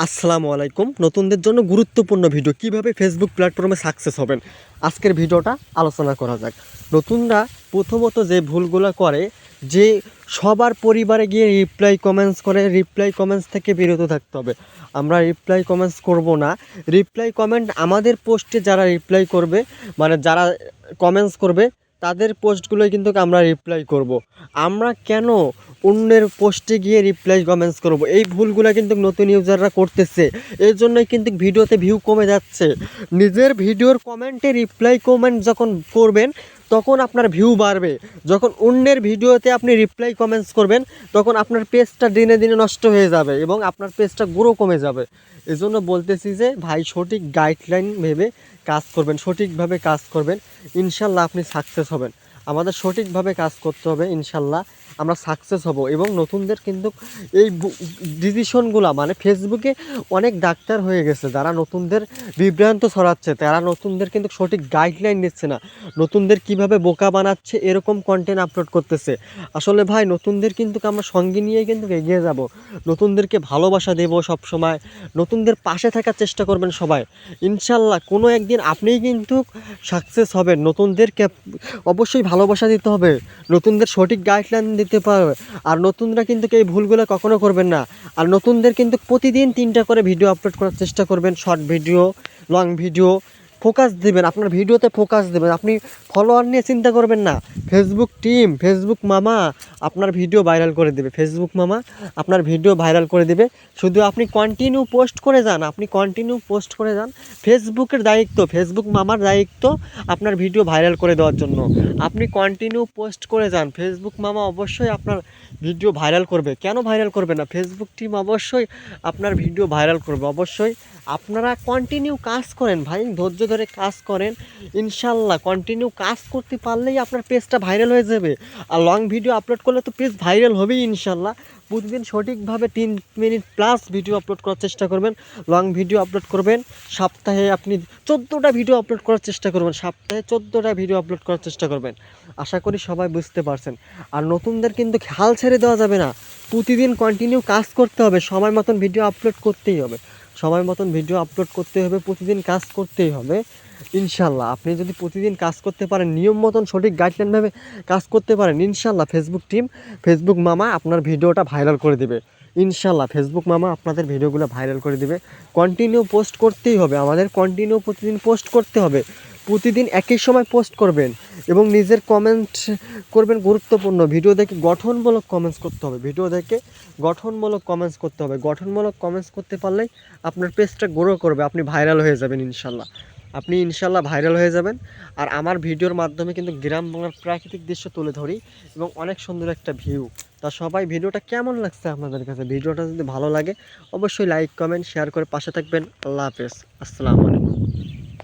আসসালামু আলাইকুম। নতুনদের জন্য গুরুত্বপূর্ণ ভিডিও, কিভাবে ফেসবুক প্ল্যাটফর্মে সাকসেস হবেন, আজকের ভিডিওটা আলোচনা করা যাক। নতুনরা প্রথমত যে ভুলগুলো করে, যে সবার পরিবারে গিয়ে রিপ্লাই কমেন্টস করে, রিপ্লাই কমেন্টস থেকে বিরত থাকতে হবে। আমরা রিপ্লাই কমেন্টস করব না। রিপ্লাই কমেন্ট আমাদের পোস্টে যারা রিপ্লাই করবে, মানে যারা কমেন্টস করবে তাদের পোস্টগুলোই কিন্তু আমরা রিপ্লাই করব। আমরা কেন অন্যের পোস্টে গিয়ে রিপ্লাই কমেন্টস করব? এই ভুলগুলো কিন্তু নতুন ইউজাররা করতেছে। এর জন্যই কিন্তু ভিডিওতে ভিউ কমে যাচ্ছে। নিজের ভিডিওর কমেন্টে রিপ্লাই কমেন্ট যখন করবেন তখন আপনার ভিউ বাড়বে। যখন অন্যের ভিডিওতে আপনি রিপ্লাই কমেন্টস করবেন তখন আপনার পেজটা দিনে দিনে নষ্ট হয়ে যাবে এবং আপনার পেজটা গ্রো কমে যাবে। এজন্য বলতেছি যে ভাই, সঠিক গাইডলাইন ভেবে কাজ করবেন, সঠিকভাবে কাজ করবেন, ইনশাল্লাহ আপনি সাকসেস হবেন। আমাদের সঠিকভাবে কাজ করতে হবে, ইনশাল্লাহ আমরা সাকসেস হব। এবং নতুনদের কিন্তু এই ডিসিশনগুলো, মানে ফেসবুকে অনেক ডাক্তার হয়ে গেছে যারা নতুনদের বিভ্রান্ত ছড়াচ্ছে, তারা নতুনদের কিন্তু সঠিক গাইডলাইন দিচ্ছে না। নতুনদের কিভাবে বোকা বানাচ্ছে এরকম কন্টেন্ট আপলোড করতেছে। আসলে ভাই, নতুনদের কিন্তু আমরা সঙ্গে নিয়ে কিন্তু এগিয়ে যাব। নতুনদেরকে ভালোবাসা দেব সব সময়, নতুনদের পাশে থাকার চেষ্টা করবেন সবাই। ইনশাল্লাহ কোনো একদিন আপনিই কিন্তু সাকসেস হবেন। নতুনদেরকে অবশ্যই ভালোবাসা দিতে হবে, নতুনদের সঠিক গাইডলাইন দিতে পারবে। আর নতুনরা কিন্তু এই ভুলগুলো কখনো করবেন না। আর নতুনদের কিন্তু প্রতিদিন 3টা করে ভিডিও আপলোড করার চেষ্টা করবেন, short video, long video. Focus দেবেন, আপনার ভিডিওতে ফোকাস দেবেন। আপনি ফলোয়ার নিয়ে চিন্তা করবেন না। ফেসবুক টিম, ফেসবুক মামা আপনার ভিডিও ভাইরাল করে দেবে। ফেসবুক মামা আপনার ভিডিও ভাইরাল করে দেবে। শুধু আপনি কন্টিনিউ পোস্ট করে যান, আপনি কন্টিনিউ পোস্ট করে যান। ফেসবুকের দায়িত্ব, ফেসবুক মামার দায়িত্ব আপনার ভিডিও ভাইরাল করে দেওয়ার জন্য। আপনি কন্টিনিউ পোস্ট করে যান, ফেসবুক মামা অবশ্যই আপনার ভিডিও ভাইরাল করবে। কেন ভাইরাল করবে না? ফেসবুক টিম অবশ্যই আপনার ভিডিও ভাইরাল করবে। অবশ্যই আপনারা কন্টিনিউ কাজ করেন ভাই, ধৈর্য ধরে কাজ করেন। ইনশাল্লাহ কন্টিনিউ কাজ করতে পারলেই আপনার পেজটা ভাইরাল হয়ে যাবে। আর লং ভিডিও আপলোড করলে তো পেজ ভাইরাল হবেই ইনশাল্লাহ। প্রতিদিন সঠিকভাবে 3 মিনিট প্লাস ভিডিও আপলোড করার চেষ্টা করবেন, লং ভিডিও আপলোড করবেন। সপ্তাহে আপনি 14টা ভিডিও আপলোড করার চেষ্টা করবেন, সপ্তাহে 14টা ভিডিও আপলোড করার চেষ্টা করবেন। আশা করি সবাই বুঝতে পারছেন। আর নতুনদের কিন্তু হাল ছেড়ে দেওয়া যাবে না, প্রতিদিন কন্টিনিউ কাজ করতে হবে, সময় মতন ভিডিও আপলোড করতেই হবে, সময় মতন ভিডিও আপলোড করতে হবে, প্রতিদিন কাজ করতেই হবে। ইনশাল্লাহ আপনি যদি প্রতিদিন কাজ করতে পারেন, নিয়ম মতন সঠিক গাইডলাইনভাবে কাজ করতে পারেন, ইনশাল্লাহ ফেসবুক টিম, ফেসবুক মামা আপনার ভিডিওটা ভাইরাল করে দেবে। ইনশাল্লাহ ফেসবুক মামা আপনাদের ভিডিওগুলো ভাইরাল করে দেবে। কন্টিনিউ পোস্ট করতেই হবে, আমাদের কন্টিনিউ প্রতিদিন পোস্ট করতে হবে। প্রতিদিন একই সময় পোস্ট করবেন এবং নিজের কমেন্ট করবেন গুরুত্বপূর্ণ। ভিডিও দেখে গঠনমূলক কমেন্টস করতে হবে, ভিডিও দেখে গঠনমূলক কমেন্টস করতে হবে। গঠনমূলক কমেন্টস করতে পারলেই আপনার পেজটা গ্রো করবে, আপনি ভাইরাল হয়ে যাবেন ইনশাল্লাহ। আপনি ইনশাল্লাহ ভাইরাল হয়ে যাবেন। আর আমার ভিডিওর মাধ্যমে কিন্তু গ্রাম বাংলার প্রাকৃতিক দৃশ্য তুলে ধরি এবং অনেক সুন্দর একটা ভিউ। তা সবাই ভিডিওটা কেমন লাগছে আপনাদের কাছে? ভিডিওটা যদি ভালো লাগে অবশ্যই লাইক কমেন্ট শেয়ার করে পাশে থাকবেন। আল্লাহ হাফেজ, আসসালামু আলাইকুম।